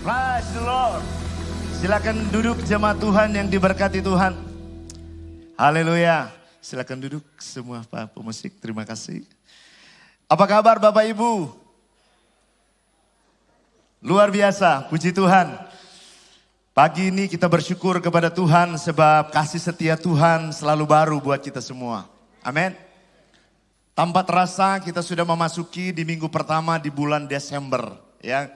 Praise the Lord. Silakan duduk jemaat Tuhan yang diberkati Tuhan. Haleluya. Silakan duduk semua Pak pemusik. Terima kasih. Apa kabar Bapak Ibu? Luar biasa, puji Tuhan. Pagi ini kita bersyukur kepada Tuhan sebab kasih setia Tuhan selalu baru buat kita semua. Amin. Tanpa terasa kita sudah memasuki di minggu pertama di bulan Desember. Ya,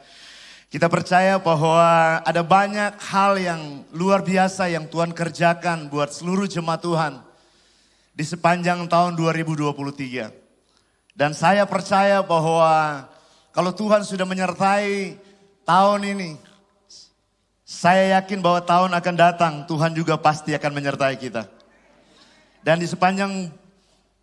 kita percaya bahwa ada banyak hal yang luar biasa yang Tuhan kerjakan buat seluruh jemaat Tuhan di sepanjang tahun 2023. Dan saya percaya bahwa kalau Tuhan sudah menyertai tahun ini, saya yakin bahwa tahun akan datang Tuhan juga pasti akan menyertai kita. Dan di sepanjang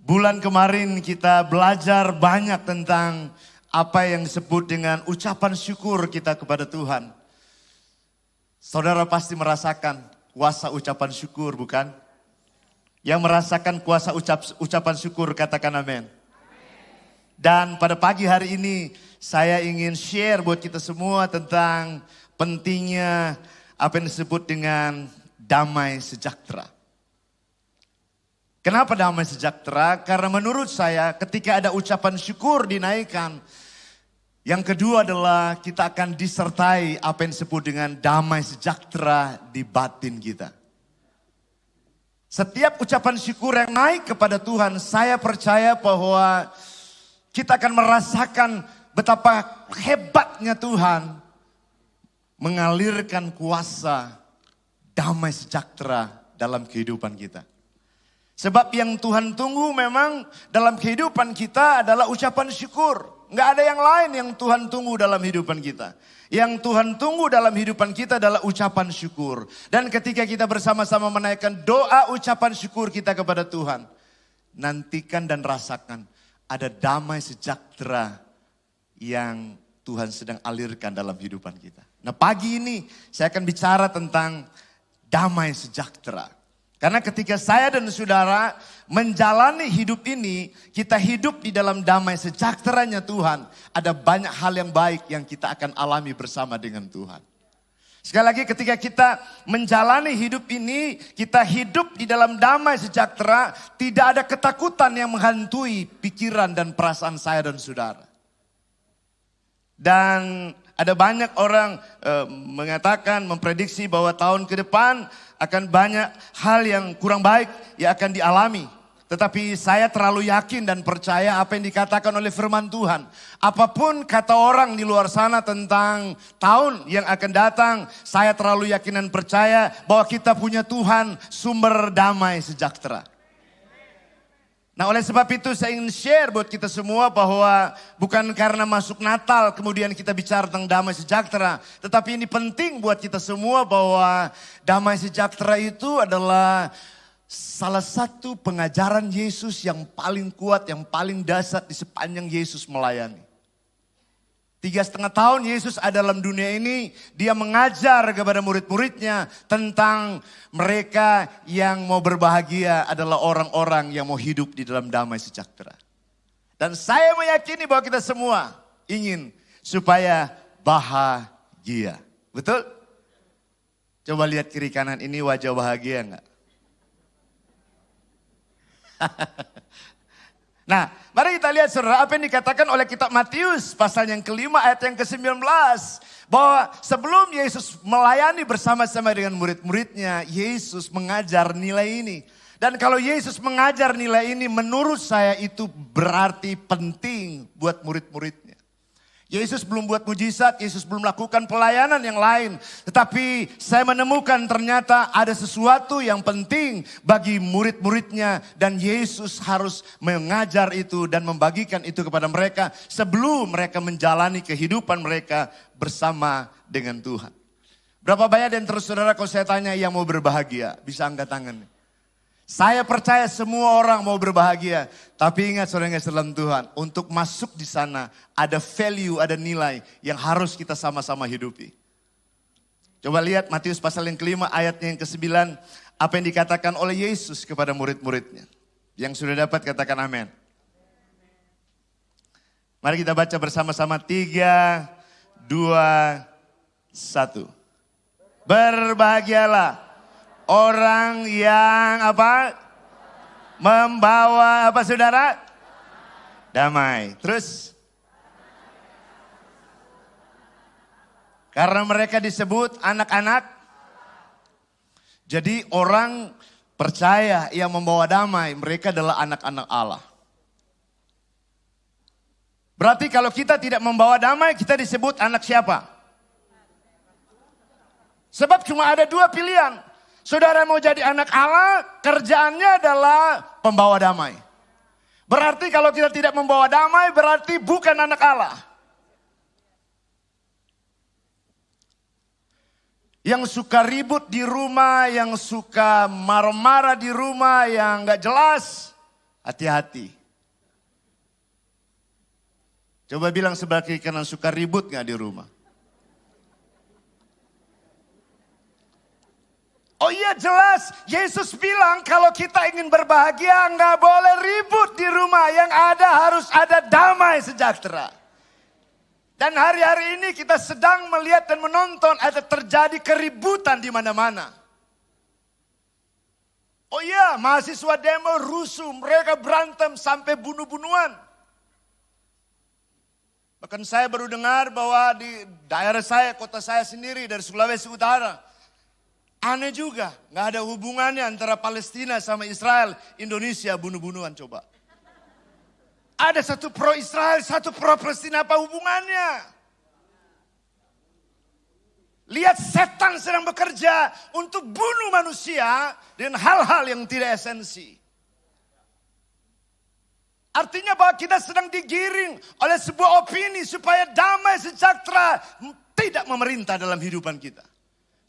bulan kemarin kita belajar banyak tentang apa yang disebut dengan ucapan syukur kita kepada Tuhan. Saudara pasti merasakan kuasa ucapan syukur, bukan? Yang merasakan kuasa ucapan syukur, katakan amin. Dan pada pagi hari ini saya ingin share buat kita semua tentang pentingnya apa yang disebut dengan damai sejahtera. Kenapa damai sejahtera? Karena menurut saya ketika ada ucapan syukur dinaikkan, yang kedua adalah kita akan disertai apa yang disebut dengan damai sejahtera di batin kita. Setiap ucapan syukur yang naik kepada Tuhan, saya percaya bahwa kita akan merasakan betapa hebatnya Tuhan mengalirkan kuasa damai sejahtera dalam kehidupan kita. Sebab yang Tuhan tunggu memang dalam kehidupan kita adalah ucapan syukur. Nggak ada yang lain yang Tuhan tunggu dalam kehidupan kita. Yang Tuhan tunggu dalam kehidupan kita adalah ucapan syukur. Dan ketika kita bersama-sama menaikkan doa ucapan syukur kita kepada Tuhan, nantikan dan rasakan ada damai sejahtera yang Tuhan sedang alirkan dalam kehidupan kita. Nah pagi ini saya akan bicara tentang damai sejahtera. Karena ketika saya dan saudara menjalani hidup ini, kita hidup di dalam damai sejahteranya Tuhan. Ada banyak hal yang baik yang kita akan alami bersama dengan Tuhan. Sekali lagi ketika kita menjalani hidup ini, kita hidup di dalam damai sejahtera, tidak ada ketakutan yang menghantui pikiran dan perasaan saya dan saudara. Dan ada banyak orang mengatakan, memprediksi bahwa tahun ke depan akan banyak hal yang kurang baik yang akan dialami. Tetapi saya terlalu yakin dan percaya apa yang dikatakan oleh firman Tuhan. Apapun kata orang di luar sana tentang tahun yang akan datang, saya terlalu yakin dan percaya bahwa kita punya Tuhan sumber damai sejahtera. Nah oleh sebab itu saya ingin share buat kita semua bahwa bukan karena masuk Natal kemudian kita bicara tentang damai sejahtera. Tetapi ini penting buat kita semua bahwa damai sejahtera itu adalah salah satu pengajaran Yesus yang paling kuat, yang paling dasar di sepanjang Yesus melayani. 3,5 tahun Yesus ada dalam dunia ini, dia mengajar kepada murid-muridnya tentang mereka yang mau berbahagia adalah orang-orang yang mau hidup di dalam damai sejahtera. Dan saya meyakini bahwa kita semua ingin supaya bahagia. Betul? Coba lihat kiri kanan ini wajah bahagia enggak? Nah, mari kita lihat saudara apa yang dikatakan oleh kitab Matius pasal yang kelima ayat yang ke-19. Bahwa sebelum Yesus melayani bersama-sama dengan murid-muridnya, Yesus mengajar nilai ini. Dan kalau Yesus mengajar nilai ini menurut saya itu berarti penting buat murid-muridnya. Yesus belum buat mujizat, Yesus belum melakukan pelayanan yang lain. Tetapi saya menemukan ternyata ada sesuatu yang penting bagi murid-muridnya. Dan Yesus harus mengajar itu dan membagikan itu kepada mereka sebelum mereka menjalani kehidupan mereka bersama dengan Tuhan. Berapa banyak dan terus saudara kalau saya tanya yang mau berbahagia? Bisa angkat tangan. Saya percaya semua orang mau berbahagia. Tapi ingat saudara yang dalam Tuhan. Untuk masuk di sana ada value, ada nilai yang harus kita sama-sama hidupi. Coba lihat Matius pasal yang kelima ayatnya yang ke-9. Apa yang dikatakan oleh Yesus kepada murid-muridnya. Yang sudah dapat katakan amin. Mari kita baca bersama-sama 3, 2, Satu. Berbahagialah orang yang apa? Membawa apa saudara? Damai. Terus? Karena mereka disebut anak-anak. Jadi orang percaya yang membawa damai, mereka adalah anak-anak Allah. Berarti kalau kita tidak membawa damai, kita disebut anak siapa? Sebab cuma ada dua pilihan. Saudara mau jadi anak Allah, kerjaannya adalah pembawa damai. Berarti kalau kita tidak membawa damai, berarti bukan anak Allah. Yang suka ribut di rumah, yang suka marah-marah di rumah, yang gak jelas, hati-hati. Coba bilang sebelah kiri kanan, suka ribut gak di rumah? Oh iya jelas, Yesus bilang kalau kita ingin berbahagia gak boleh ribut di rumah. Yang ada harus ada damai sejahtera. Dan hari-hari ini kita sedang melihat dan menonton ada terjadi keributan di mana-mana. Oh iya, mahasiswa demo rusuh, mereka berantem sampai bunuh-bunuhan. Bahkan saya baru dengar bahwa di daerah saya, kota saya sendiri dari Sulawesi Utara. Aneh juga, gak ada hubungannya antara Palestina sama Israel, Indonesia bunuh-bunuhan coba. Ada satu pro Israel, satu pro Palestina, apa hubungannya? Lihat setan sedang bekerja untuk bunuh manusia dengan hal-hal yang tidak esensi. Artinya bahwa kita sedang digiring oleh sebuah opini supaya damai sejahtera tidak memerintah dalam kehidupan kita.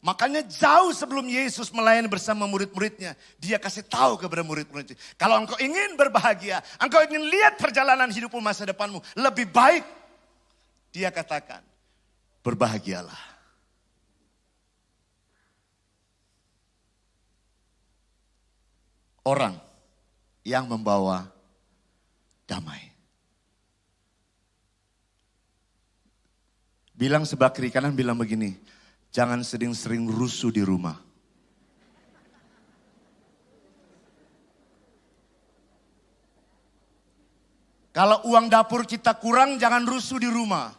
Makanya jauh sebelum Yesus melayani bersama murid-muridnya, dia kasih tahu kepada murid-muridnya. Kalau engkau ingin berbahagia, engkau ingin lihat perjalanan hidupmu masa depanmu lebih baik. Dia katakan, berbahagialah. Orang yang membawa damai. Bilang sebelah kiri kanan, bilang begini. Jangan sering-sering rusuh di rumah. Kalau uang dapur kita kurang, jangan rusuh di rumah.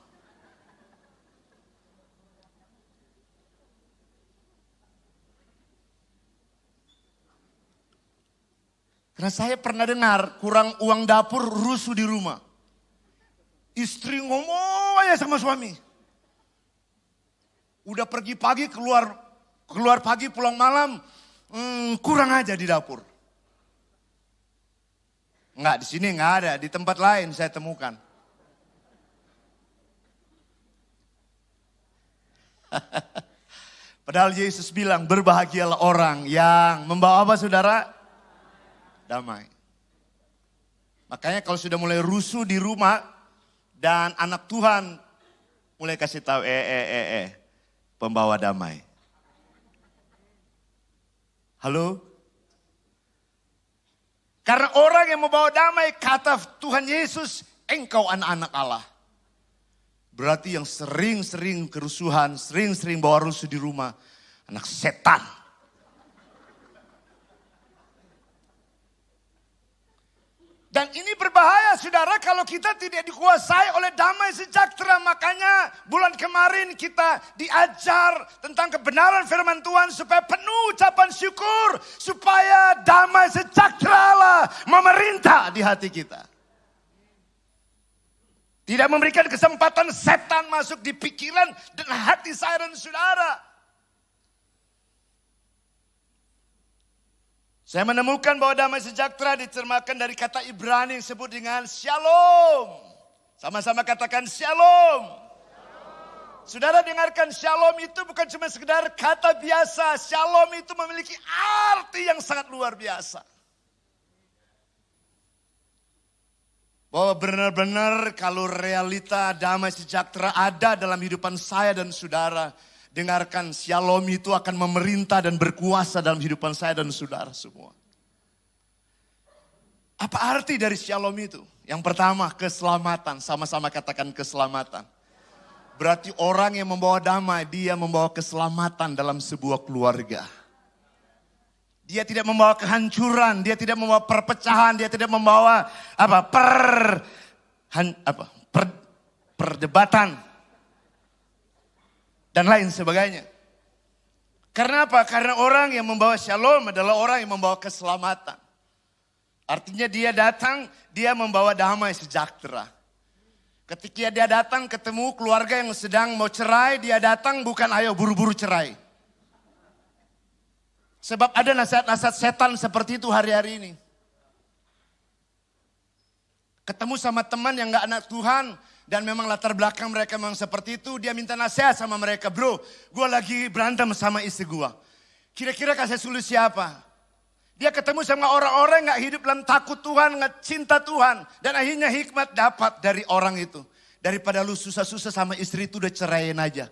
Karena saya pernah dengar kurang uang dapur rusuh di rumah. Istri ngomong aja sama suami. Udah pergi pagi keluar pagi pulang malam, kurang aja di dapur. Enggak, di sini enggak ada, di tempat lain saya temukan. Padahal Yesus bilang berbahagialah orang yang membawa apa saudara? Damai. Makanya kalau sudah mulai rusuh di rumah dan anak Tuhan mulai kasih tahu pembawa damai. Halo? Karena orang yang membawa damai, kata Tuhan Yesus, engkau anak-anak Allah. Berarti yang sering-sering kerusuhan, sering-sering bawa rusuh di rumah, anak setan. Dan ini berbahaya saudara kalau kita tidak dikuasai oleh damai sejahtera. Makanya bulan kemarin kita diajar tentang kebenaran firman Tuhan supaya penuh ucapan syukur. Supaya damai sejahtera lah memerintah di hati kita. Tidak memberikan kesempatan setan masuk di pikiran dan hati saya dan saudara. Saya menemukan bahwa damai sejahtera diterjemahkan dari kata Ibrani yang disebut dengan shalom. Sama-sama katakan shalom. Saudara dengarkan, shalom itu bukan cuma sekedar kata biasa. Shalom itu memiliki arti yang sangat luar biasa. Bahwa benar-benar kalau realita damai sejahtera ada dalam kehidupan saya dan saudara. Dengarkan, shalom itu akan memerintah dan berkuasa dalam kehidupan saya dan saudara semua. Apa arti dari shalom itu? Yang pertama, keselamatan. Sama-sama katakan keselamatan. Berarti orang yang membawa damai, dia membawa keselamatan dalam sebuah keluarga. Dia tidak membawa kehancuran, dia tidak membawa perpecahan, dia tidak membawa perdebatan dan lain sebagainya. Karena apa? Karena orang yang membawa shalom adalah orang yang membawa keselamatan. Artinya dia datang, dia membawa damai sejahtera. Ketika dia datang ketemu keluarga yang sedang mau cerai, dia datang bukan ayo buru-buru cerai. Sebab ada nasihat-nasihat setan seperti itu hari-hari ini. Ketemu sama teman yang gak anak Tuhan, dan memang latar belakang mereka memang seperti itu, dia minta nasihat sama mereka, bro, gue lagi berantem sama istri gue. Kira-kira kasih solusi apa? Dia ketemu sama orang-orang yang gak hidup dalam takut Tuhan, gak cinta Tuhan. Dan akhirnya hikmat dapat dari orang itu. Daripada lu susah-susah sama istri itu udah ceraiin aja.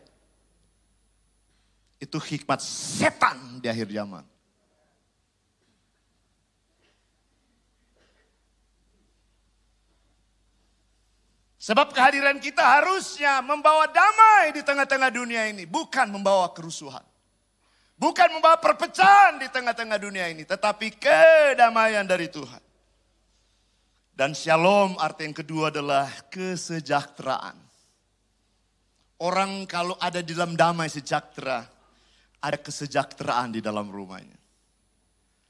Itu hikmat setan di akhir zaman. Sebab kehadiran kita harusnya membawa damai di tengah-tengah dunia ini. Bukan membawa kerusuhan. Bukan membawa perpecahan di tengah-tengah dunia ini. Tetapi kedamaian dari Tuhan. Dan shalom arti yang kedua adalah kesejahteraan. Orang kalau ada di dalam damai sejahtera, ada kesejahteraan di dalam rumahnya.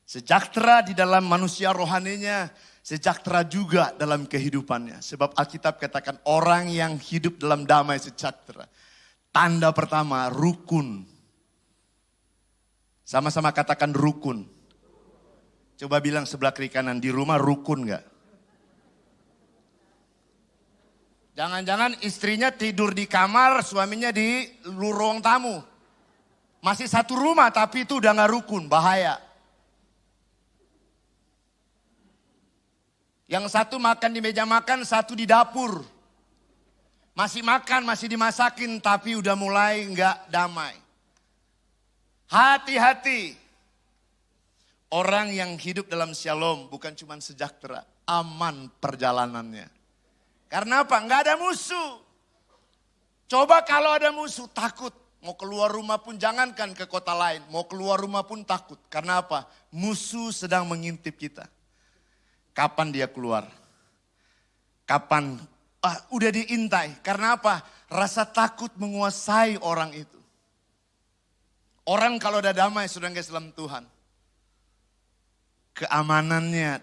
Sejahtera di dalam manusia rohaninya, sejahtera juga dalam kehidupannya. Sebab Alkitab katakan orang yang hidup dalam damai sejahtera. Tanda pertama, rukun. Sama-sama katakan rukun. Coba bilang sebelah kiri kanan, di rumah rukun gak? Jangan-jangan istrinya tidur di kamar, suaminya di ruang tamu. Masih satu rumah tapi itu udah gak rukun, bahaya. Yang satu makan di meja makan, satu di dapur. Masih makan, masih dimasakin tapi udah mulai gak damai. Hati-hati. Orang yang hidup dalam shalom bukan cuma sejahtera, aman perjalanannya. Karena apa? Gak ada musuh. Coba kalau ada musuh, takut. Mau keluar rumah pun jangankan ke kota lain. Mau keluar rumah pun takut. Karena apa? Musuh sedang mengintip kita. Kapan dia keluar? Kapan? Udah diintai. Karena apa? Rasa takut menguasai orang itu. Orang kalau udah damai, saudara guys, dalam Tuhan. Keamanannya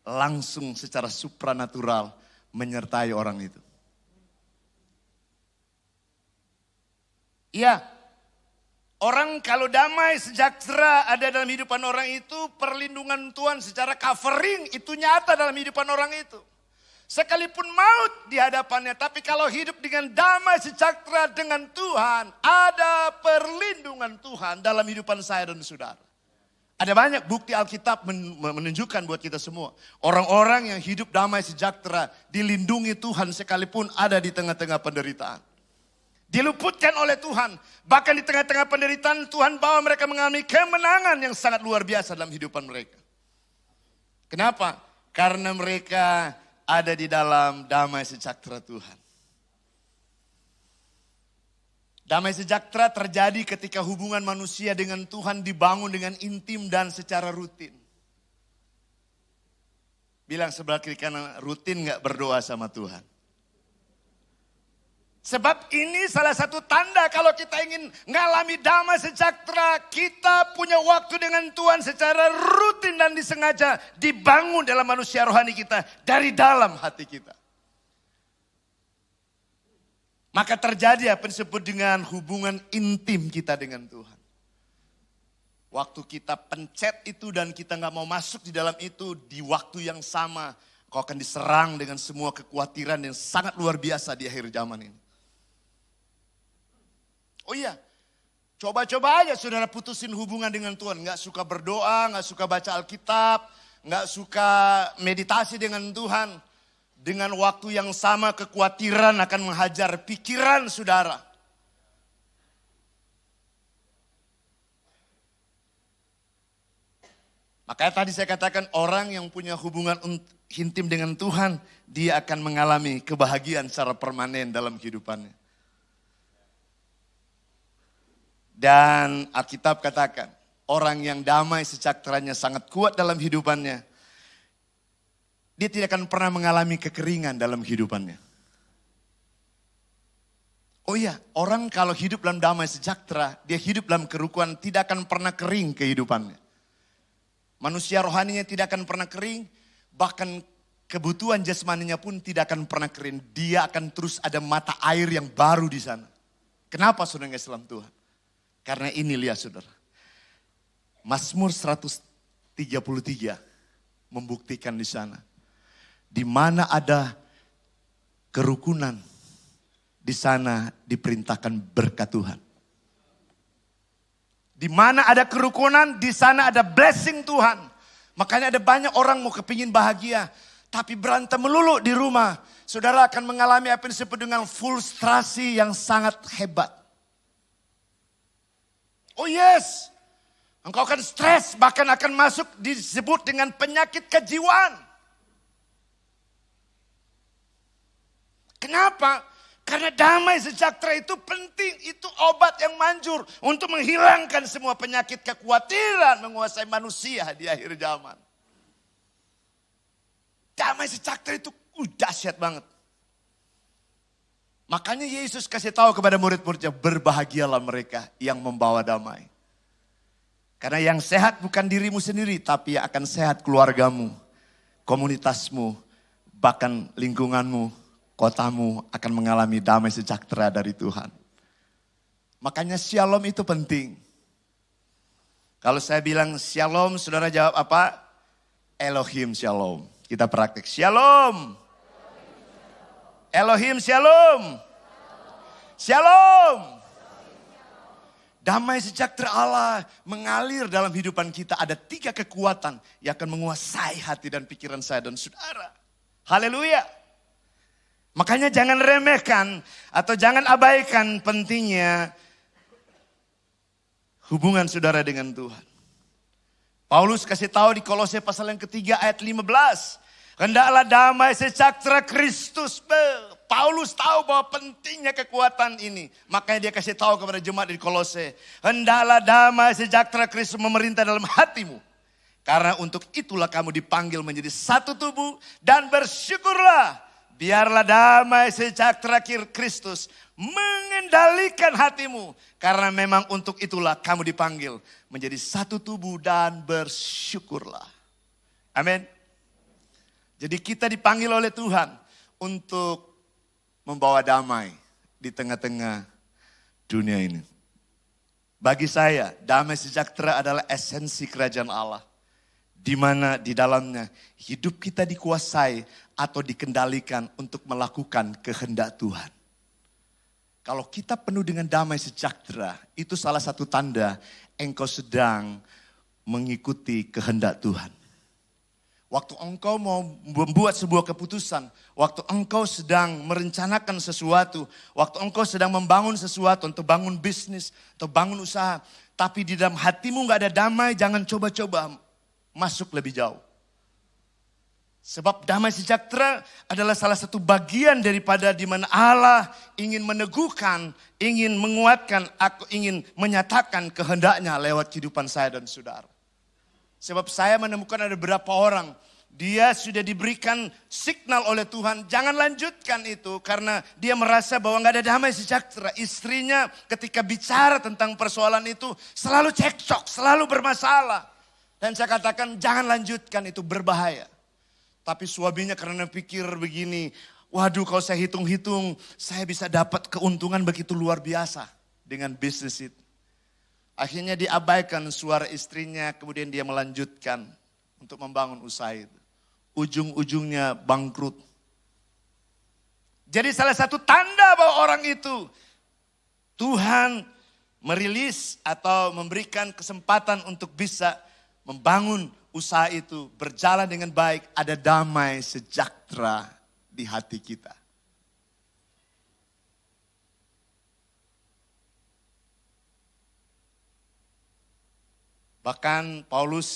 langsung secara supranatural menyertai orang itu. Iya, orang kalau damai sejahtera ada dalam kehidupan orang itu, perlindungan Tuhan secara covering itu nyata dalam kehidupan orang itu. Sekalipun maut di hadapannya, tapi kalau hidup dengan damai sejahtera dengan Tuhan, ada perlindungan Tuhan dalam kehidupan saya dan saudara. Ada banyak bukti Alkitab menunjukkan buat kita semua. Orang-orang yang hidup damai sejahtera, dilindungi Tuhan sekalipun ada di tengah-tengah penderitaan. Diluputkan oleh Tuhan. Bahkan di tengah-tengah penderitaan Tuhan bawa mereka mengalami kemenangan yang sangat luar biasa dalam kehidupan mereka. Kenapa? Karena mereka ada di dalam damai sejahtera Tuhan. Damai sejahtera terjadi ketika hubungan manusia dengan Tuhan dibangun dengan intim dan secara rutin. Bilang sebelah kiri kanan, rutin gak berdoa sama Tuhan? Sebab ini salah satu tanda kalau kita ingin ngalami damai sejahtera, kita punya waktu dengan Tuhan secara rutin dan disengaja dibangun dalam manusia rohani kita dari dalam hati kita. Maka terjadi apa yang disebut dengan hubungan intim kita dengan Tuhan. Waktu kita pencet itu dan kita gak mau masuk di dalam itu, di waktu yang sama kau akan diserang dengan semua kekhawatiran yang sangat luar biasa di akhir zaman ini. Oh iya, coba-coba aja saudara putusin hubungan dengan Tuhan. Gak suka berdoa, gak suka baca Alkitab, gak suka meditasi dengan Tuhan. Dengan waktu yang sama kekhawatiran akan menghajar pikiran saudara. Makanya tadi saya katakan orang yang punya hubungan intim dengan Tuhan, dia akan mengalami kebahagiaan secara permanen dalam kehidupannya. Dan Alkitab katakan, orang yang damai sejahteranya sangat kuat dalam hidupannya, dia tidak akan pernah mengalami kekeringan dalam hidupannya. Oh iya, orang kalau hidup dalam damai sejahtera, dia hidup dalam kerukunan, tidak akan pernah kering kehidupannya. Manusia rohaninya tidak akan pernah kering, bahkan kebutuhan jasmaninya pun tidak akan pernah kering. Dia akan terus ada mata air yang baru di sana. Kenapa saudara Islam Tuhan? Karena ini lihat saudara. Mazmur 133 membuktikan di sana. Di mana ada kerukunan, di sana diperintahkan berkat Tuhan. Di mana ada kerukunan, di sana ada blessing Tuhan. Makanya ada banyak orang mau kepingin bahagia, tapi berantem melulu di rumah. Saudara akan mengalami apa yang disebut dengan frustrasi yang sangat hebat. Oh yes, engkau akan stres, bahkan akan masuk disebut dengan penyakit kejiwaan. Kenapa? Karena damai sejahtera itu penting, itu obat yang manjur untuk menghilangkan semua penyakit kekhawatiran menguasai manusia di akhir zaman. Damai sejahtera itu dahsyat banget. Makanya Yesus kasih tahu kepada murid-muridnya, berbahagialah mereka yang membawa damai. Karena yang sehat bukan dirimu sendiri, tapi yang akan sehat keluargamu, komunitasmu, bahkan lingkunganmu, kotamu akan mengalami damai sejahtera dari Tuhan. Makanya shalom itu penting. Kalau saya bilang shalom, saudara jawab apa? Elohim shalom. Kita praktik shalom. Elohim shalom. Shalom. Damai sejahtera Allah mengalir dalam hidupan kita. Ada 3 kekuatan yang akan menguasai hati dan pikiran saya dan saudara. Haleluya. Makanya jangan remehkan atau jangan abaikan pentingnya hubungan saudara dengan Tuhan. Paulus kasih tahu di Kolose pasal yang ketiga ayat 15. Hendaklah damai sejahtera Kristus. Paulus tahu bahwa pentingnya kekuatan ini. Makanya dia kasih tahu kepada jemaat di Kolose. Hendaklah damai sejahtera Kristus memerintah dalam hatimu. Karena untuk itulah kamu dipanggil menjadi satu tubuh dan bersyukurlah. Biarlah damai sejahtera Kristus mengendalikan hatimu. Karena memang untuk itulah kamu dipanggil menjadi satu tubuh dan bersyukurlah. Amin. Jadi kita dipanggil oleh Tuhan untuk membawa damai di tengah-tengah dunia ini. Bagi saya, damai sejahtera adalah esensi kerajaan Allah. Di mana di dalamnya hidup kita dikuasai atau dikendalikan untuk melakukan kehendak Tuhan. Kalau kita penuh dengan damai sejahtera, itu salah satu tanda engkau sedang mengikuti kehendak Tuhan. Waktu engkau mau membuat sebuah keputusan, waktu engkau sedang merencanakan sesuatu, waktu engkau sedang membangun sesuatu, untuk bangun bisnis, atau bangun usaha, tapi di dalam hatimu gak ada damai, jangan coba-coba masuk lebih jauh. Sebab damai sejahtera adalah salah satu bagian daripada di mana Allah ingin meneguhkan, ingin menguatkan, aku ingin menyatakan kehendaknya lewat kehidupan saya dan saudara. Sebab saya menemukan ada beberapa orang, dia sudah diberikan signal oleh Tuhan, jangan lanjutkan itu karena dia merasa bahwa gak ada damai sejahtera. Istrinya ketika bicara tentang persoalan itu selalu cekcok, selalu bermasalah. Dan saya katakan jangan lanjutkan, itu berbahaya. Tapi suaminya karena pikir begini, waduh kalau saya hitung-hitung saya bisa dapat keuntungan begitu luar biasa dengan bisnis itu. Akhirnya diabaikan suara istrinya, kemudian dia melanjutkan untuk membangun usaha itu. Ujung-ujungnya bangkrut. Jadi salah satu tanda bahwa orang itu Tuhan merilis atau memberikan kesempatan untuk bisa membangun usaha itu berjalan dengan baik, ada damai sejahtera di hati kita. Bahkan Paulus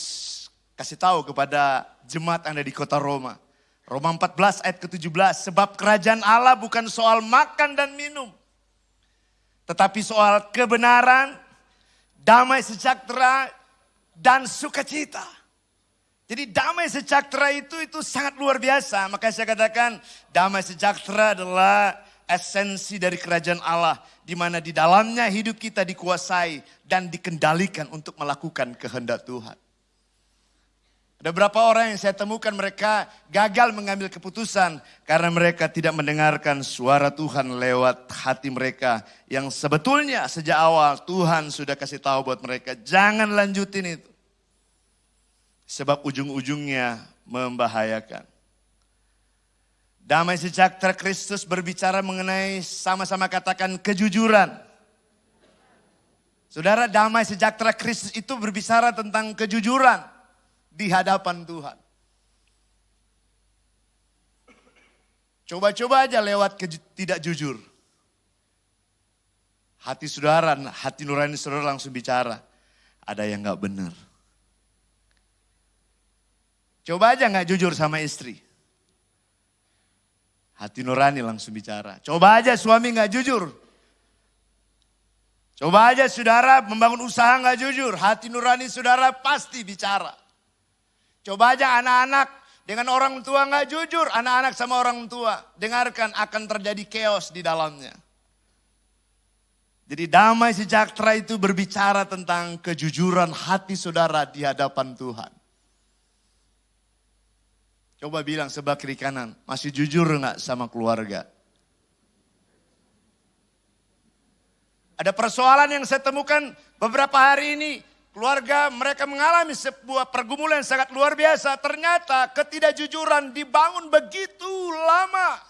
kasih tahu kepada jemaat yang ada di kota Roma. Roma 14 ayat ke-17. Sebab kerajaan Allah bukan soal makan dan minum. Tetapi soal kebenaran, damai sejahtera dan sukacita. Jadi damai sejahtera itu sangat luar biasa. Maka saya katakan damai sejahtera adalah esensi dari kerajaan Allah. Di mana di dalamnya hidup kita dikuasai dan dikendalikan untuk melakukan kehendak Tuhan. Ada beberapa orang yang saya temukan mereka gagal mengambil keputusan karena mereka tidak mendengarkan suara Tuhan lewat hati mereka. Yang sebetulnya sejak awal Tuhan sudah kasih tahu buat mereka, jangan lanjutin itu. Sebab ujung-ujungnya membahayakan. Damai sejahtera Kristus berbicara mengenai sama-sama katakan kejujuran. Saudara, damai sejahtera Kristus itu berbicara tentang kejujuran di hadapan Tuhan. Coba-coba aja lewat tidak jujur. Hati saudara, hati nurani saudara langsung bicara. Ada yang gak benar. Coba aja gak jujur sama istri. Hati nurani langsung bicara. Coba aja suami gak jujur. Coba aja saudara membangun usaha gak jujur. Hati nurani saudara pasti bicara. Coba aja anak-anak dengan orang tua gak jujur. Anak-anak sama orang tua. Dengarkan akan terjadi chaos di dalamnya. Jadi damai sejahtera itu berbicara tentang kejujuran hati saudara di hadapan Tuhan. Coba bilang sebelah kiri kanan, masih jujur gak sama keluarga? Ada persoalan yang saya temukan beberapa hari ini. Keluarga mereka mengalami sebuah pergumulan yang sangat luar biasa. Ternyata ketidakjujuran dibangun begitu lama.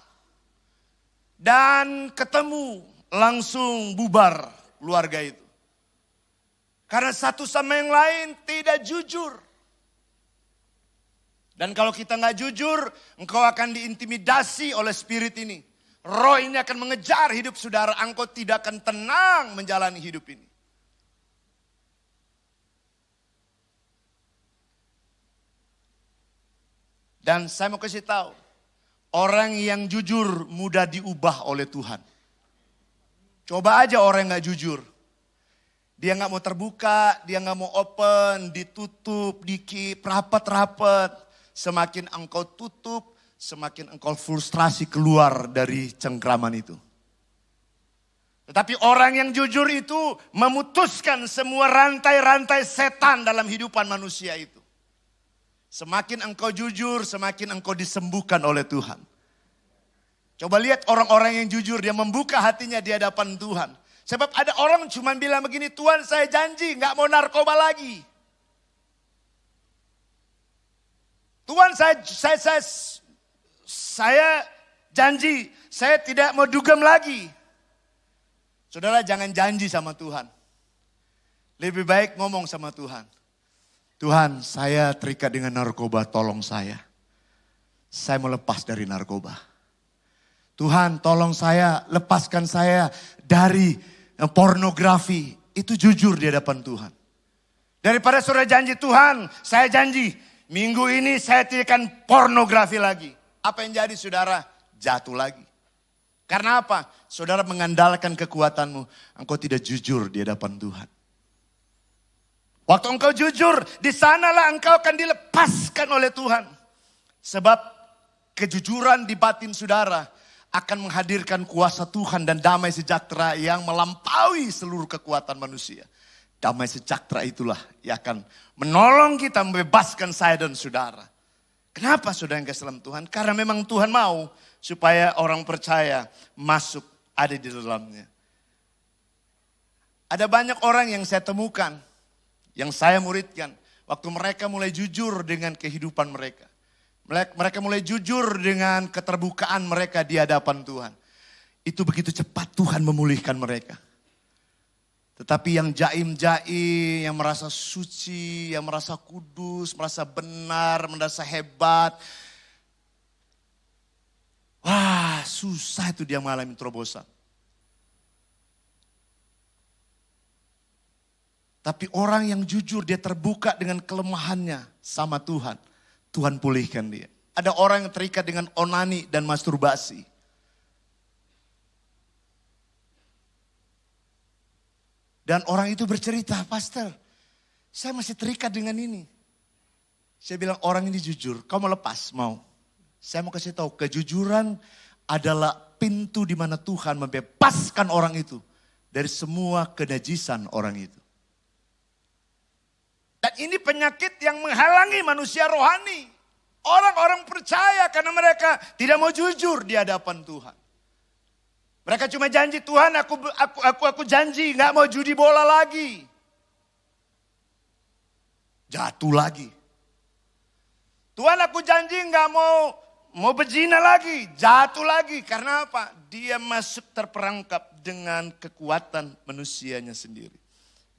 Dan ketemu langsung bubar keluarga itu. Karena satu sama yang lain tidak jujur. Dan kalau kita gak jujur, engkau akan diintimidasi oleh spirit ini. Roh ini akan mengejar hidup saudara. Engkau tidak akan tenang menjalani hidup ini. Dan saya mau kasih tahu, orang yang jujur mudah diubah oleh Tuhan. Coba aja orang yang gak jujur. Dia gak mau terbuka, dia gak mau open, ditutup, dikip, rapat-rapat. Semakin engkau tutup, semakin engkau frustrasi keluar dari cengkraman itu. Tetapi orang yang jujur itu memutuskan semua rantai-rantai setan dalam hidupan manusia itu. Semakin engkau jujur, semakin engkau disembuhkan oleh Tuhan. Coba lihat orang-orang yang jujur, dia membuka hatinya di hadapan Tuhan. Sebab ada orang cuma bilang begini, Tuhan saya janji gak mau narkoba lagi. Tuhan saya janji, saya tidak mau dugem lagi. Saudara jangan janji sama Tuhan. Lebih baik ngomong sama Tuhan. Tuhan, saya terikat dengan narkoba, tolong saya. Saya mau lepas dari narkoba. Tuhan, tolong saya, lepaskan saya dari pornografi. Itu jujur di hadapan Tuhan. Daripada saudara janji, Tuhan, saya janji, minggu ini saya tidak akan pornografi lagi. Apa yang jadi saudara? Jatuh lagi. Karena apa? Saudara mengandalkan kekuatanmu, engkau tidak jujur di hadapan Tuhan. Waktu engkau jujur, di sanalah engkau akan dilepaskan oleh Tuhan. Sebab kejujuran di batin saudara akan menghadirkan kuasa Tuhan dan damai sejahtera yang melampaui seluruh kekuatan manusia. Damai sejahtera itulah yang akan menolong kita membebaskan saya dan saudara. Kenapa saudara yang kasih dalam Tuhan? Karena memang Tuhan mau supaya orang percaya masuk ada di dalamnya. Ada banyak orang yang saya temukan, yang saya muridkan, waktu mereka mulai jujur dengan kehidupan mereka. Mereka mulai jujur dengan keterbukaan mereka di hadapan Tuhan. Itu begitu cepat Tuhan memulihkan mereka. Tetapi yang jaim-jaim, yang merasa suci, yang merasa kudus, merasa benar, merasa hebat. Wah, susah itu dia mengalami terobosan. Tapi orang yang jujur, dia terbuka dengan kelemahannya sama Tuhan. Tuhan pulihkan dia. Ada orang yang terikat dengan onani dan masturbasi. Dan orang itu bercerita, "Pastor, saya masih terikat dengan ini." Saya bilang, "Orang ini jujur, kau mau lepas? Mau?" Saya mau kasih tahu, kejujuran adalah pintu di mana Tuhan membebaskan orang itu dari semua kenajisan orang itu. Dan ini penyakit yang menghalangi manusia rohani. Orang-orang percaya karena mereka tidak mau jujur di hadapan Tuhan. Mereka cuma janji, "Tuhan, aku janji nggak mau judi bola lagi." Jatuh lagi. "Tuhan, aku janji nggak mau berzina lagi." Jatuh lagi. Karena apa? Dia masuk terperangkap dengan kekuatan manusianya sendiri.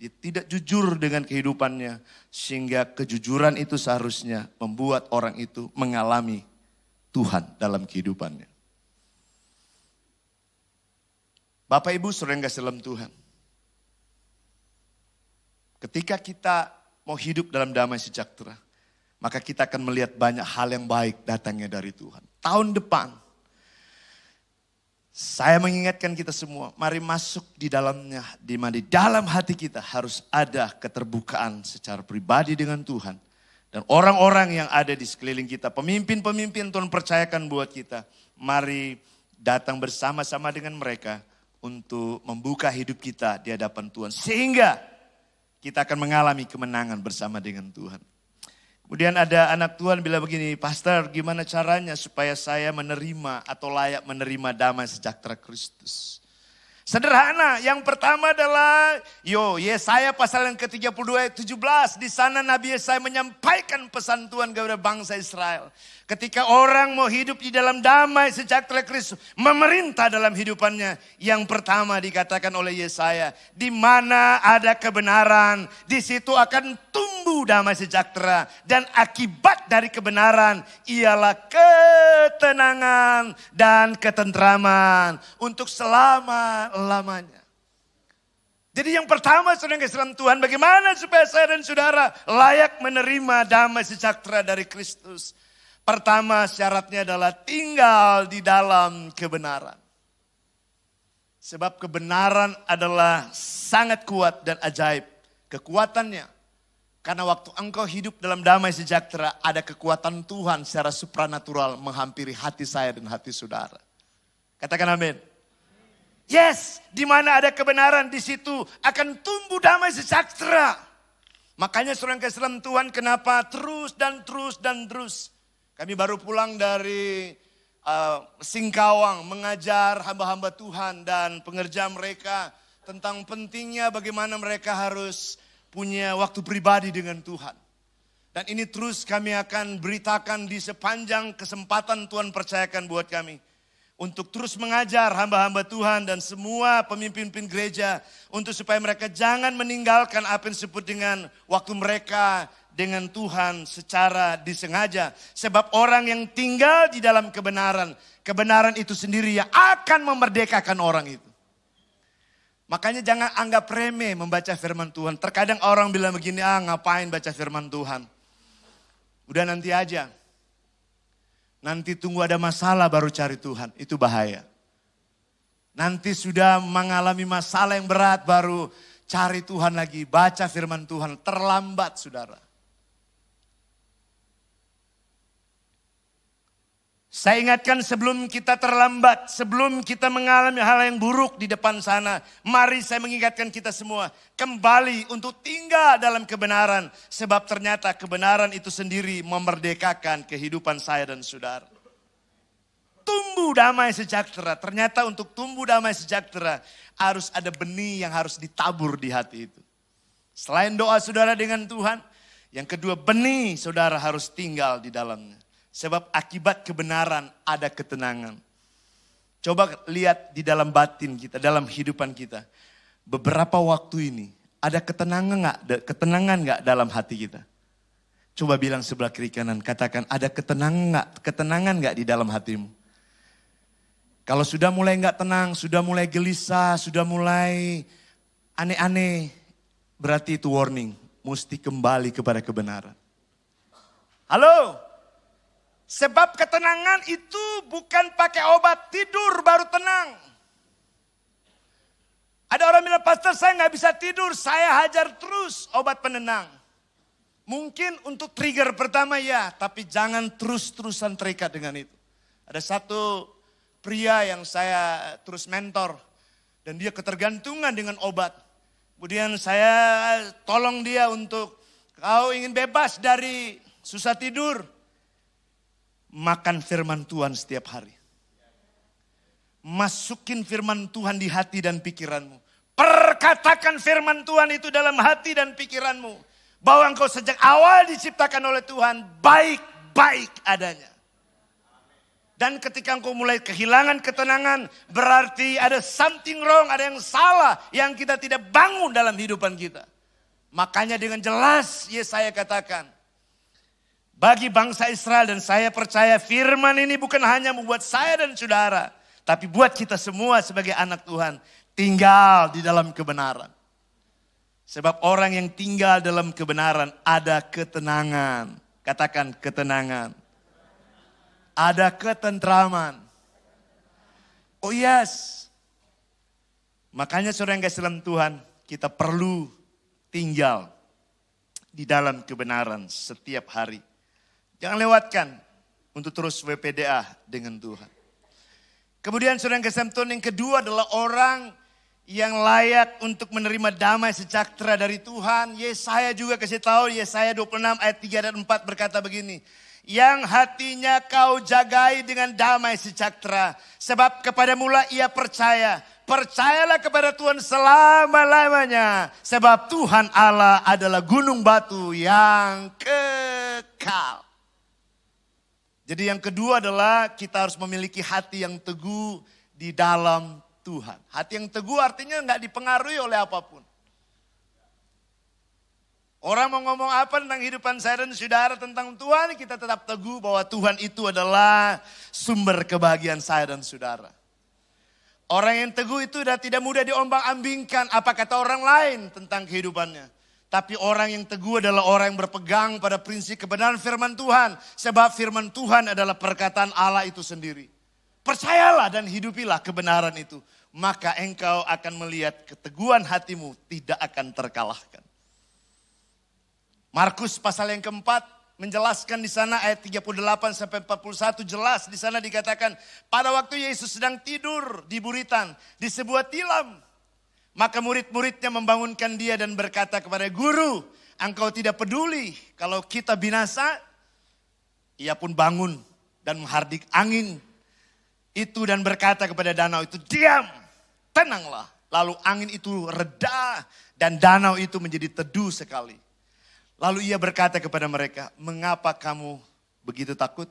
Dia tidak jujur dengan kehidupannya. Sehingga kejujuran itu seharusnya membuat orang itu mengalami Tuhan dalam kehidupannya. Bapak Ibu saudara yang kasih dalam Tuhan. Ketika kita mau hidup dalam damai sejahtera, maka kita akan melihat banyak hal yang baik datangnya dari Tuhan. Tahun depan, saya mengingatkan kita semua, mari masuk di dalamnya, di mana di dalam hati kita harus ada keterbukaan secara pribadi dengan Tuhan. Dan orang-orang yang ada di sekeliling kita, pemimpin-pemimpin Tuhan percayakan buat kita, mari datang bersama-sama dengan mereka untuk membuka hidup kita di hadapan Tuhan. Sehingga kita akan mengalami kemenangan bersama dengan Tuhan. Kemudian ada anak Tuhan bilang begini, "Pastor, gimana caranya supaya saya menerima atau layak menerima damai sejahtera Kristus?" Sederhana, yang pertama adalah Yesaya pasal yang ke-32 ayat 17. Di sana Nabi Yesaya menyampaikan pesan Tuhan kepada bangsa Israel. Ketika orang mau hidup di dalam damai sejahtera Kristus, memerintah dalam hidupannya. Yang pertama dikatakan oleh Yesaya, di mana ada kebenaran, di situ akan tumbuh damai sejahtera. Dan akibat dari kebenaran ialah ketenangan dan ketentraman untuk selama-lamanya. Jadi yang pertama saudara yang kasih dalam Tuhan, bagaimana supaya saya dan saudara layak menerima damai sejahtera dari Kristus? Pertama syaratnya adalah tinggal di dalam kebenaran. Sebab kebenaran adalah sangat kuat dan ajaib. Kekuatannya. Karena waktu engkau hidup dalam damai sejahtera, ada kekuatan Tuhan secara supranatural menghampiri hati saya dan hati saudara. Katakan amin. Yes, di mana ada kebenaran, di situ akan tumbuh damai sejahtera. Makanya saudara kasih dalam Tuhan, kenapa terus dan terus dan terus. Kami baru pulang dari Singkawang mengajar hamba-hamba Tuhan dan pengerja mereka tentang pentingnya bagaimana mereka harus punya waktu pribadi dengan Tuhan. Dan ini terus kami akan beritakan di sepanjang kesempatan Tuhan percayakan buat kami. Untuk terus mengajar hamba-hamba Tuhan dan semua pemimpin-pemimpin gereja. Untuk supaya mereka jangan meninggalkan apa yang disebut dengan waktu mereka dengan Tuhan secara disengaja. Sebab orang yang tinggal di dalam kebenaran, kebenaran itu sendiri yang akan memerdekakan orang itu. Makanya jangan anggap remeh membaca firman Tuhan. Terkadang orang bilang begini, ngapain baca firman Tuhan. Udah nanti aja. Nanti tunggu ada masalah baru cari Tuhan, itu bahaya. Nanti sudah mengalami masalah yang berat baru cari Tuhan lagi, baca firman Tuhan, terlambat saudara. Saya ingatkan sebelum kita terlambat, sebelum kita mengalami hal yang buruk di depan sana. Mari saya mengingatkan kita semua, kembali untuk tinggal dalam kebenaran. Sebab ternyata kebenaran itu sendiri memerdekakan kehidupan saya dan saudara. Tumbuh damai sejahtera, ternyata untuk tumbuh damai sejahtera harus ada benih yang harus ditabur di hati itu. Selain doa saudara dengan Tuhan, yang kedua benih saudara harus tinggal di dalamnya. Sebab akibat kebenaran ada ketenangan. Coba lihat di dalam batin kita, dalam kehidupan kita. Beberapa waktu ini ada ketenangan nggak dalam hati kita? Coba bilang sebelah kiri kanan, katakan ada ketenangan nggak di dalam hatimu? Kalau sudah mulai nggak tenang, sudah mulai gelisah, sudah mulai aneh-aneh, berarti itu warning, mesti kembali kepada kebenaran. Halo? Sebab ketenangan itu bukan pakai obat, tidur baru tenang. Ada orang bilang, pastor saya nggak bisa tidur, saya hajar terus obat penenang. Mungkin untuk trigger pertama ya, tapi jangan terus-terusan terikat dengan itu. Ada satu pria yang saya terus mentor, dan dia ketergantungan dengan obat. Kemudian saya tolong dia untuk, kau ingin bebas dari susah tidur, makan firman Tuhan setiap hari. Masukin firman Tuhan di hati dan pikiranmu. Perkatakan firman Tuhan itu dalam hati dan pikiranmu. Bahwa engkau sejak awal diciptakan oleh Tuhan baik-baik adanya. Dan ketika engkau mulai kehilangan ketenangan, berarti ada something wrong, ada yang salah yang kita tidak bangun dalam hidupan kita. Makanya dengan jelas Yesaya katakan, bagi bangsa Israel, dan saya percaya firman ini bukan hanya membuat saya dan saudara, tapi buat kita semua sebagai anak Tuhan, tinggal di dalam kebenaran. Sebab orang yang tinggal dalam kebenaran ada ketenangan. Katakan ketenangan. Ada ketentraman. Oh yes. Makanya saudara yang kasih dalam Tuhan, kita perlu tinggal di dalam kebenaran setiap hari. Jangan lewatkan untuk terus WPDA dengan Tuhan. Kemudian saudara yang kasih Tuhan, yang kedua adalah orang yang layak untuk menerima damai sejahtera dari Tuhan. Yesaya juga kasih tahu, Yesaya 26 ayat 3 dan 4 berkata begini. Yang hatinya kau jagai dengan damai sejahtera, sebab kepadamulah ia percaya. Percayalah kepada Tuhan selama-lamanya, sebab Tuhan Allah adalah gunung batu yang kekal. Jadi yang kedua adalah kita harus memiliki hati yang teguh di dalam Tuhan. Hati yang teguh artinya nggak dipengaruhi oleh apapun. Orang mau ngomong apa tentang kehidupan saya dan saudara tentang Tuhan, kita tetap teguh bahwa Tuhan itu adalah sumber kebahagiaan saya dan saudara. Orang yang teguh itu sudah tidak mudah diombang-ambingkan apa kata orang lain tentang kehidupannya. Tapi orang yang teguh adalah orang yang berpegang pada prinsip kebenaran firman Tuhan. Sebab firman Tuhan adalah perkataan Allah itu sendiri. Percayalah dan hidupilah kebenaran itu. Maka engkau akan melihat keteguhan hatimu tidak akan terkalahkan. Markus pasal yang keempat menjelaskan di sana ayat 38 sampai 41 jelas. Di sana dikatakan pada waktu Yesus sedang tidur di buritan di sebuah tilam. Maka murid-muridnya membangunkan dia dan berkata kepada guru, engkau tidak peduli kalau kita binasa? Ia pun bangun dan menghardik angin itu dan berkata kepada danau itu, diam, tenanglah. Lalu angin itu reda dan danau itu menjadi teduh sekali. Lalu ia berkata kepada mereka, mengapa kamu begitu takut?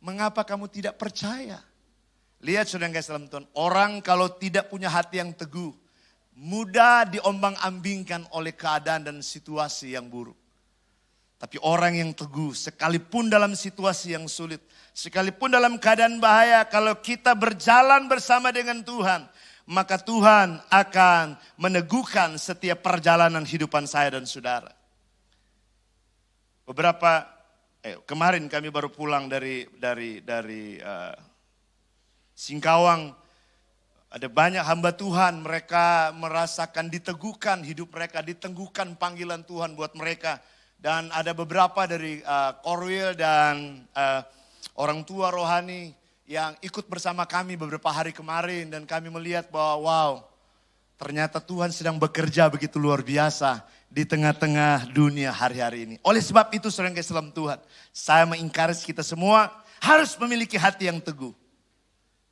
Mengapa kamu tidak percaya? Lihat saudara yang kasih dalam Tuhan, orang kalau tidak punya hati yang teguh, mudah diombang-ambingkan oleh keadaan dan situasi yang buruk. Tapi orang yang teguh, sekalipun dalam situasi yang sulit, sekalipun dalam keadaan bahaya, kalau kita berjalan bersama dengan Tuhan, maka Tuhan akan meneguhkan setiap perjalanan hidupan saya dan saudara. Kemarin kami baru pulang dari Singkawang. Ada banyak hamba Tuhan, mereka merasakan diteguhkan hidup mereka, diteguhkan panggilan Tuhan buat mereka. Dan ada beberapa dari Korwil dan orang tua rohani yang ikut bersama kami beberapa hari kemarin. Dan kami melihat bahwa wow, ternyata Tuhan sedang bekerja begitu luar biasa di tengah-tengah dunia hari-hari ini. Oleh sebab itu saudara yang kasih dalam Tuhan, saya mengencourage kita semua harus memiliki hati yang teguh.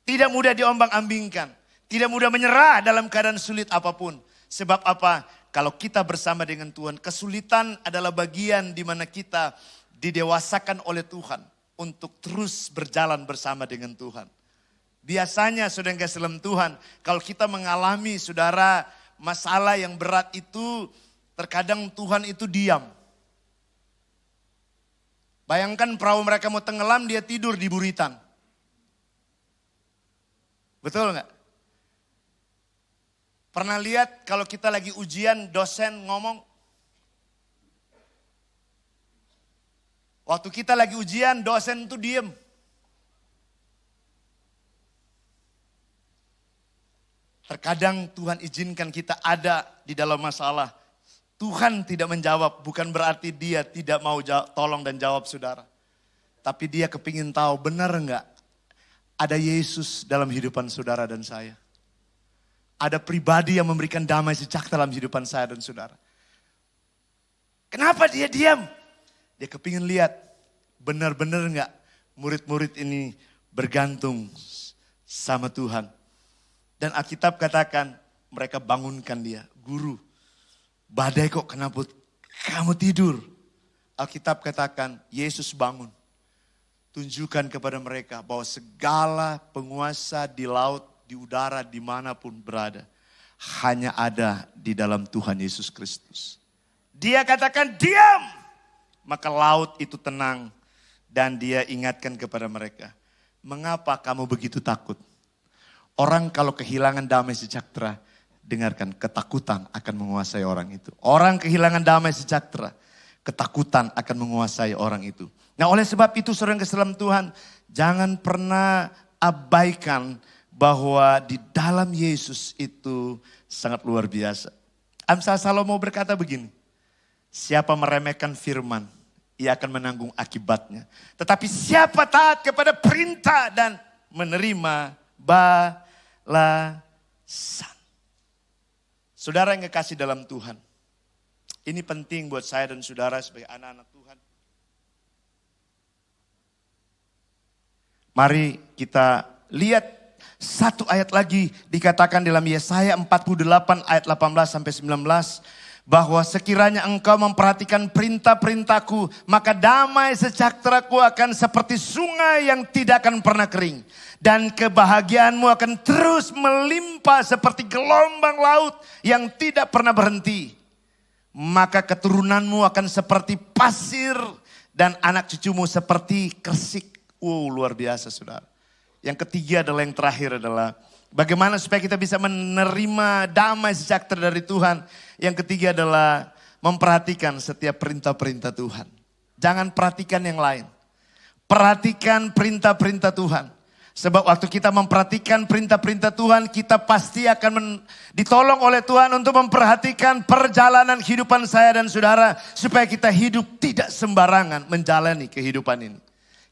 Tidak mudah diombang-ambingkan. Tidak mudah menyerah dalam keadaan sulit apapun. Sebab apa? Kalau kita bersama dengan Tuhan, kesulitan adalah bagian di mana kita didewasakan oleh Tuhan untuk terus berjalan bersama dengan Tuhan. Biasanya saudara yang kasih dalam Tuhan, kalau kita mengalami saudara masalah yang berat itu, terkadang Tuhan itu diam. Bayangkan perahu mereka mau tenggelam, dia tidur di buritan. Betul nggak? Pernah lihat kalau kita lagi ujian dosen ngomong? Waktu kita lagi ujian dosen tuh diem. Terkadang Tuhan izinkan kita ada di dalam masalah. Tuhan tidak menjawab, bukan berarti dia tidak mau tolong dan jawab saudara. Tapi dia kepingin tahu benar enggak ada Yesus dalam kehidupan saudara dan saya. Ada pribadi yang memberikan damai sejahtera dalam kehidupan saya dan saudara. Kenapa dia diam? Dia kepingin lihat benar-benar enggak murid-murid ini bergantung sama Tuhan. Dan Alkitab katakan mereka bangunkan dia. Guru, badai kok kenapa kamu tidur? Alkitab katakan Yesus bangun. Tunjukkan kepada mereka bahwa segala penguasa di laut, di udara, dimanapun berada. Hanya ada di dalam Tuhan Yesus Kristus. Dia katakan diam. Maka laut itu tenang. Dan dia ingatkan kepada mereka. Mengapa kamu begitu takut? Orang kalau kehilangan damai sejahtera, dengarkan, ketakutan akan menguasai orang itu. Orang kehilangan damai sejahtera, ketakutan akan menguasai orang itu. Nah oleh sebab itu saudara yang dalam Tuhan, jangan pernah abaikan bahwa di dalam Yesus itu sangat luar biasa. Amsal Salomo berkata begini, siapa meremehkan firman, ia akan menanggung akibatnya. Tetapi siapa taat kepada perintah dan menerima balasan. Saudara yang kekasih dalam Tuhan. Ini penting buat saya dan saudara sebagai anak-anak Tuhan. Mari kita lihat satu ayat lagi dikatakan dalam Yesaya 48 ayat 18 sampai 19. Bahwa sekiranya engkau memperhatikan perintah-perintahku, maka damai sejahteraku akan seperti sungai yang tidak akan pernah kering. Dan kebahagiaanmu akan terus melimpah seperti gelombang laut yang tidak pernah berhenti. Maka keturunanmu akan seperti pasir dan anak cucumu seperti kersik. Luar biasa saudara. Yang ketiga adalah yang terakhir adalah bagaimana supaya kita bisa menerima damai sejahtera dari Tuhan. Yang ketiga adalah memperhatikan setiap perintah-perintah Tuhan. Jangan perhatikan yang lain. Perhatikan perintah-perintah Tuhan. Sebab waktu kita memperhatikan perintah-perintah Tuhan, kita pasti akan ditolong oleh Tuhan untuk memperhatikan perjalanan kehidupan saya dan saudara. Supaya kita hidup tidak sembarangan menjalani kehidupan ini.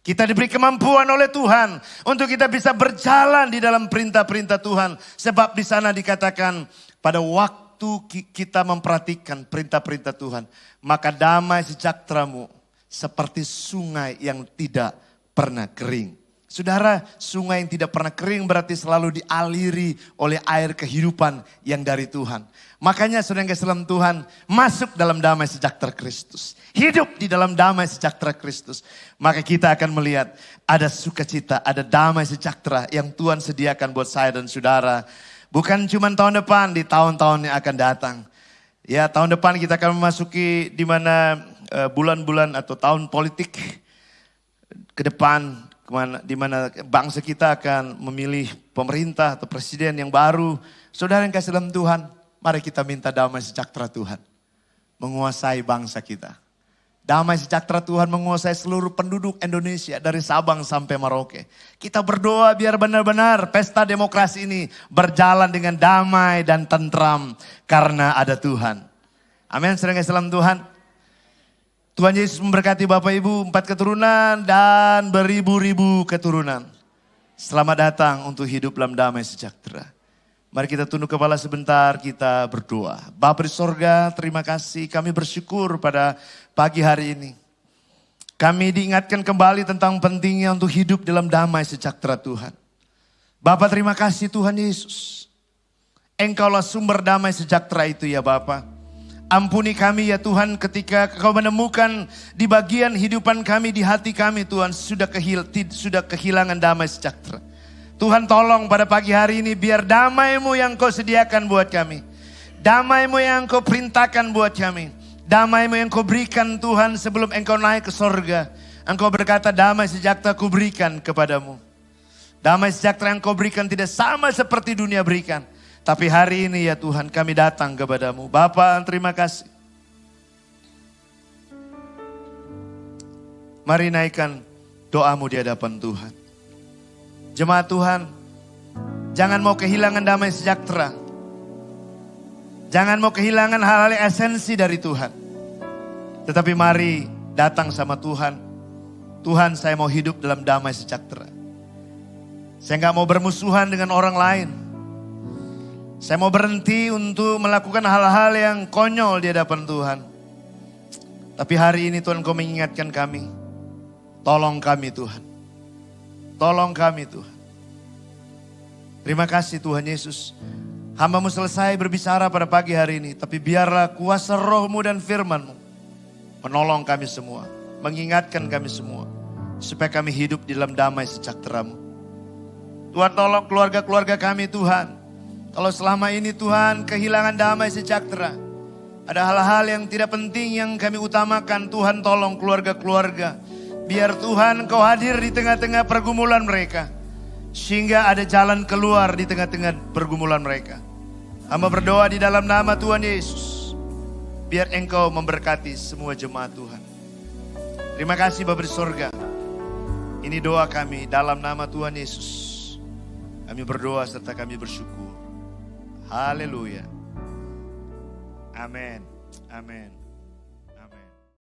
Kita diberi kemampuan oleh Tuhan untuk kita bisa berjalan di dalam perintah-perintah Tuhan. Sebab di sana dikatakan pada waktu kita memperhatikan perintah-perintah Tuhan, maka damai sejahteramu seperti sungai yang tidak pernah kering. Saudara, sungai yang tidak pernah kering berarti selalu dialiri oleh air kehidupan yang dari Tuhan. Makanya saudara yang dalam Tuhan, masuk dalam damai sejahtera Kristus. Hidup di dalam damai sejahtera Kristus. Maka kita akan melihat ada sukacita, ada damai sejahtera yang Tuhan sediakan buat saya dan saudara. Bukan cuma tahun depan, di tahun-tahun yang akan datang. Ya, tahun depan kita akan memasuki di mana bulan-bulan atau tahun politik ke depan. Di mana bangsa kita akan memilih pemerintah atau presiden yang baru. Saudara yang kasih dalam Tuhan, mari kita minta damai sejahtera Tuhan menguasai bangsa kita. Damai sejahtera Tuhan menguasai seluruh penduduk Indonesia dari Sabang sampai Merauke. Kita berdoa biar benar-benar pesta demokrasi ini berjalan dengan damai dan tentram karena ada Tuhan. Amin. Saudara yang kasih dalam Tuhan. Tuhan Yesus memberkati Bapak Ibu 4 keturunan dan beribu-ribu keturunan. Selamat datang untuk hidup dalam damai sejahtera. Mari kita tunduk kepala sebentar, kita berdoa. Bapa di sorga, terima kasih, kami bersyukur pada pagi hari ini. Kami diingatkan kembali tentang pentingnya untuk hidup dalam damai sejahtera Tuhan. Bapa terima kasih Tuhan Yesus. Engkaulah sumber damai sejahtera itu ya Bapa. Ampuni kami ya Tuhan ketika Kau menemukan di bagian hidupan kami, di hati kami Tuhan sudah kehilangan damai sejahtera. Tuhan tolong pada pagi hari ini biar damai-Mu yang Kau sediakan buat kami. Damai-Mu yang Kau perintahkan buat kami. Damai-Mu yang Kau berikan Tuhan sebelum Engkau naik ke sorga. Engkau berkata damai sejahtera Ku berikan kepadamu. Damai sejahtera yang Kau berikan tidak sama seperti dunia berikan. Tapi hari ini ya Tuhan kami datang kepadamu. Bapa terima kasih. Mari naikkan doamu di hadapan Tuhan. Jemaat Tuhan, Jangan mau kehilangan damai sejahtera. Jangan mau kehilangan hal-hal yang esensi dari Tuhan. Tetapi mari datang sama Tuhan. Tuhan, saya mau hidup dalam damai sejahtera. Saya gak mau bermusuhan dengan orang lain. Saya mau berhenti untuk melakukan hal-hal yang konyol di hadapan Tuhan. Tapi hari ini Tuhan, Kau mengingatkan kami. Tolong kami Tuhan. Tolong kami Tuhan. Terima kasih Tuhan Yesus. Hamba-Mu selesai berbicara pada pagi hari ini. Tapi biarlah kuasa Roh-Mu dan firman-Mu menolong kami semua. Mengingatkan kami semua. Supaya kami hidup di dalam damai sejahtera-Mu. Tuhan, tolong keluarga-keluarga kami Tuhan. Kalau selama ini Tuhan kehilangan damai sejahtera. Ada hal-hal yang tidak penting yang kami utamakan. Tuhan, tolong keluarga-keluarga. Biar Tuhan Kau hadir di tengah-tengah pergumulan mereka. Sehingga ada jalan keluar di tengah-tengah pergumulan mereka. Hamba berdoa di dalam nama Tuhan Yesus. Biar Engkau memberkati semua jemaat Tuhan. Terima kasih Bapa di sorga. Ini doa kami dalam nama Tuhan Yesus. Kami berdoa serta kami bersyukur. Haleluya. Amin. Amin.